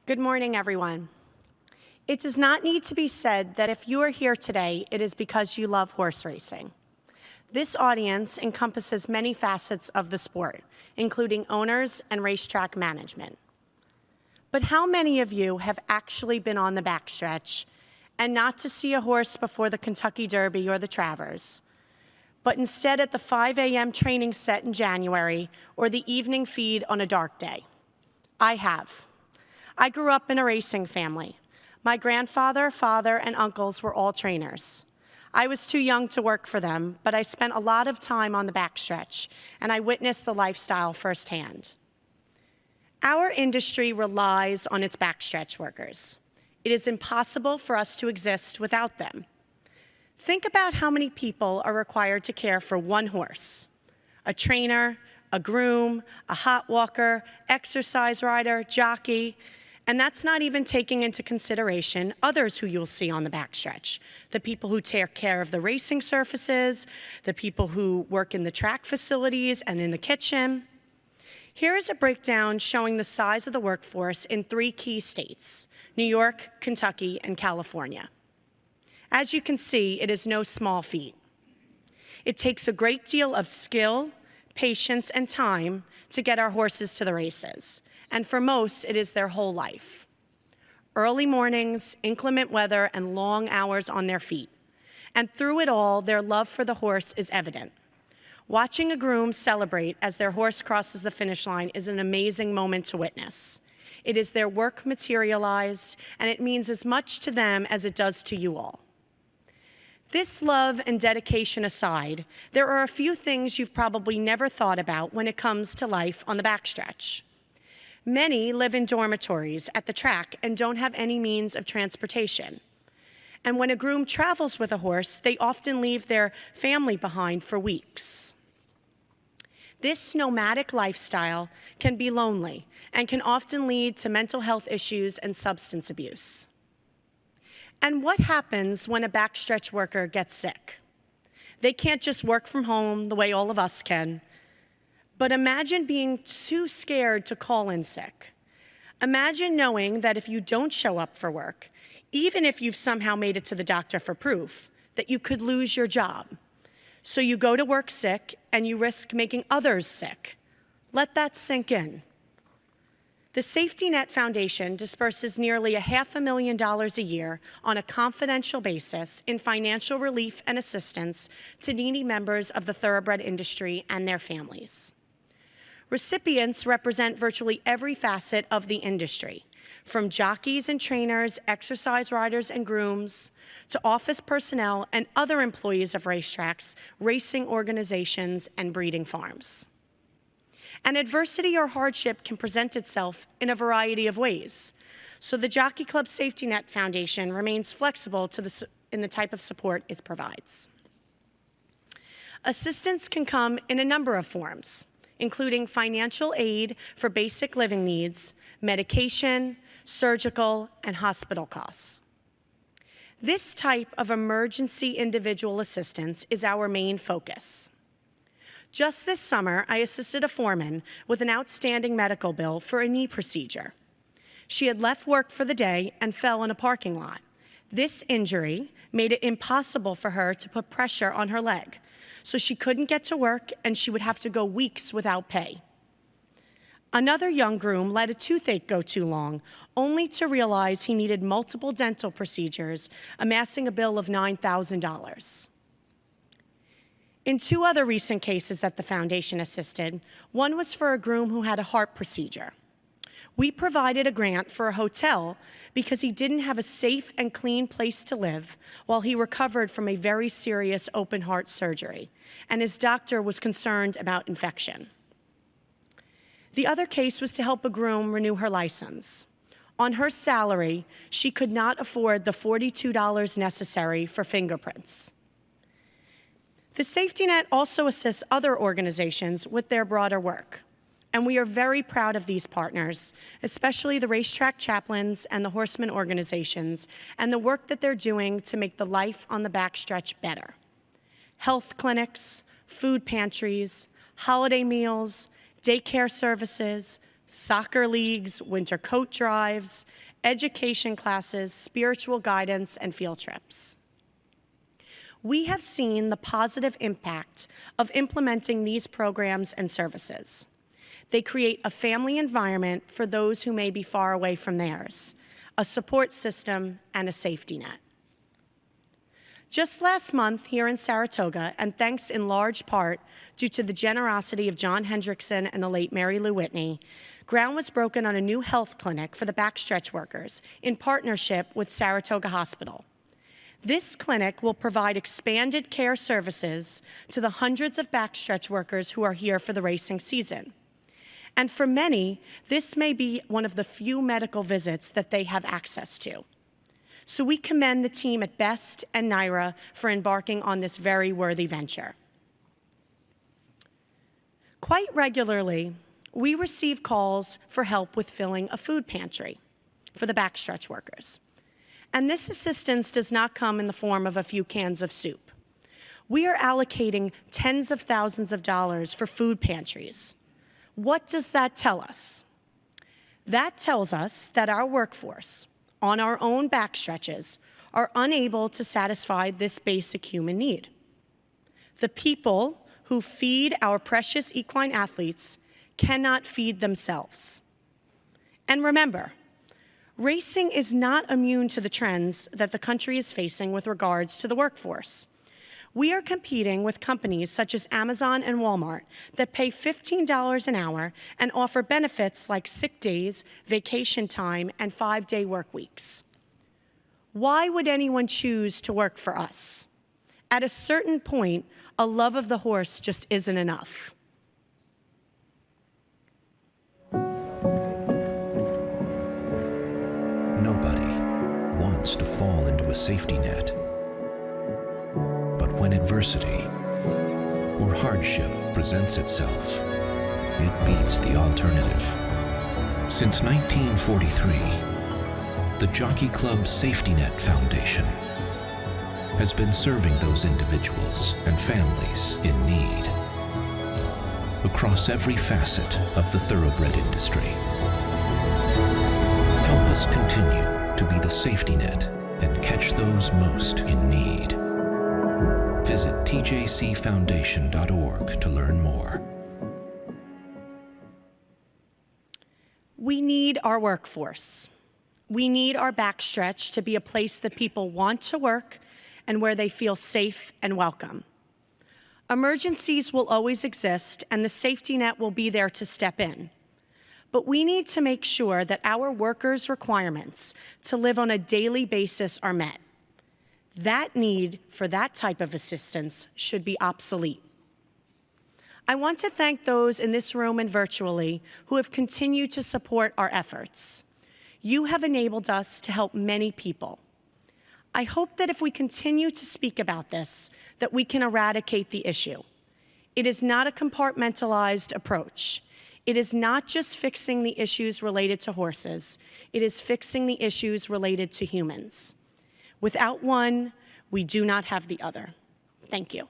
Good morning, everyone. It does not need to be said that if you are here today, it is because you love horse racing. This audience encompasses many facets of the sport, including owners and racetrack management. But how many of you have actually been on the backstretch and not to see a horse before the Kentucky Derby or the Travers, but instead at the 5 a.m. training set in January or the evening feed on a dark day? I have. I grew up in a racing family. My grandfather, father, and uncles were all trainers. I was too young to work for them, but I spent a lot of time on the backstretch, and I witnessed the lifestyle firsthand. Our industry relies on its backstretch workers. It is impossible for us to exist without them. Think about how many people are required to care for one horse: a trainer, a groom, a hot walker, exercise rider, jockey, and that's not even taking into consideration others who you'll see on the backstretch, the people who take care of the racing surfaces, the people who work in the track facilities and in the kitchen. Here is a breakdown showing the size of the workforce in 3 key states: New York, Kentucky, and California. As you can see, it is no small feat. It takes a great deal of skill, patience, and time to get our horses to the races, and for most, it is their whole life. Early mornings, inclement weather, and long hours on their feet. And through it all, their love for the horse is evident. Watching a groom celebrate as their horse crosses the finish line is an amazing moment to witness. It is their work materialized, and it means as much to them as it does to you all. This love and dedication aside, there are a few things you've probably never thought about when it comes to life on the backstretch. Many live in dormitories at the track and don't have any means of transportation. And when a groom travels with a horse, they often leave their family behind for weeks. This nomadic lifestyle can be lonely and can often lead to mental health issues and substance abuse. And what happens when a backstretch worker gets sick? They can't just work from home the way all of us can. But imagine being too scared to call in sick. Imagine knowing that if you don't show up for work, even if you've somehow made it to the doctor for proof, that you could lose your job. So you go to work sick and you risk making others sick. Let that sink in. The Safety Net Foundation disperses nearly $500,000 a year on a confidential basis in financial relief and assistance to needy members of the thoroughbred industry and their families. Recipients represent virtually every facet of the industry, from jockeys and trainers, exercise riders and grooms, to office personnel and other employees of racetracks, racing organizations, and breeding farms. And adversity or hardship can present itself in a variety of ways. So the Jockey Club Safety Net Foundation remains flexible in the type of support it provides. Assistance can come in a number of forms, including financial aid for basic living needs, medication, surgical, and hospital costs. This type of emergency individual assistance is our main focus. Just this summer, I assisted a foreman with an outstanding medical bill for a knee procedure. She had left work for the day and fell in a parking lot. This injury made it impossible for her to put pressure on her leg, so she couldn't get to work and she would have to go weeks without pay. Another young groom let a toothache go too long, only to realize he needed multiple dental procedures, amassing a bill of $9,000. In 2 other recent cases that the foundation assisted, one was for a groom who had a heart procedure. We provided a grant for a hotel because he didn't have a safe and clean place to live while he recovered from a very serious open heart surgery, and his doctor was concerned about infection. The other case was to help a groom renew her license. On her salary, she could not afford the $42 necessary for fingerprints. The Safety Net also assists other organizations with their broader work, and we are very proud of these partners, especially the racetrack chaplains and the horseman organizations, and the work that they're doing to make the life on the backstretch better. Health clinics, food pantries, holiday meals, daycare services, soccer leagues, winter coat drives, education classes, spiritual guidance, and field trips. We have seen the positive impact of implementing these programs and services. They create a family environment for those who may be far away from theirs, a support system, and a safety net. Just last month here in Saratoga, and thanks in large part due to the generosity of John Hendrickson and the late Mary Lou Whitney, ground was broken on a new health clinic for the backstretch workers in partnership with Saratoga Hospital. This clinic will provide expanded care services to the hundreds of backstretch workers who are here for the racing season. And for many, this may be one of the few medical visits that they have access to. So we commend the team at Best and NYRA for embarking on this very worthy venture. Quite regularly, we receive calls for help with filling a food pantry for the backstretch workers. And this assistance does not come in the form of a few cans of soup. We are allocating tens of thousands of dollars for food pantries. What does that tell us? That tells us that our workforce, on our own backstretches, are unable to satisfy this basic human need. The people who feed our precious equine athletes cannot feed themselves. And remember, racing is not immune to the trends that the country is facing with regards to the workforce. We are competing with companies such as Amazon and Walmart that pay $15 an hour and offer benefits like sick days, vacation time, and 5-day work weeks. Why would anyone choose to work for us? At a certain point, a love of the horse just isn't enough. Nobody wants to fall into a safety net. But when adversity or hardship presents itself, it beats the alternative. Since 1943, the Jockey Club Safety Net Foundation has been serving those individuals and families in need across every facet of the thoroughbred industry. Help us continue to be the safety net and catch those most in need. Visit tjcfoundation.org to learn more. We need our workforce. We need our backstretch to be a place that people want to work and where they feel safe and welcome. Emergencies will always exist, and the safety net will be there to step in. But we need to make sure that our workers' requirements to live on a daily basis are met. That need for that type of assistance should be obsolete. I want to thank those in this room and virtually who have continued to support our efforts. You have enabled us to help many people. I hope that if we continue to speak about this, that we can eradicate the issue. It is not a compartmentalized approach. It is not just fixing the issues related to horses. It is fixing the issues related to humans. Without one, we do not have the other. Thank you.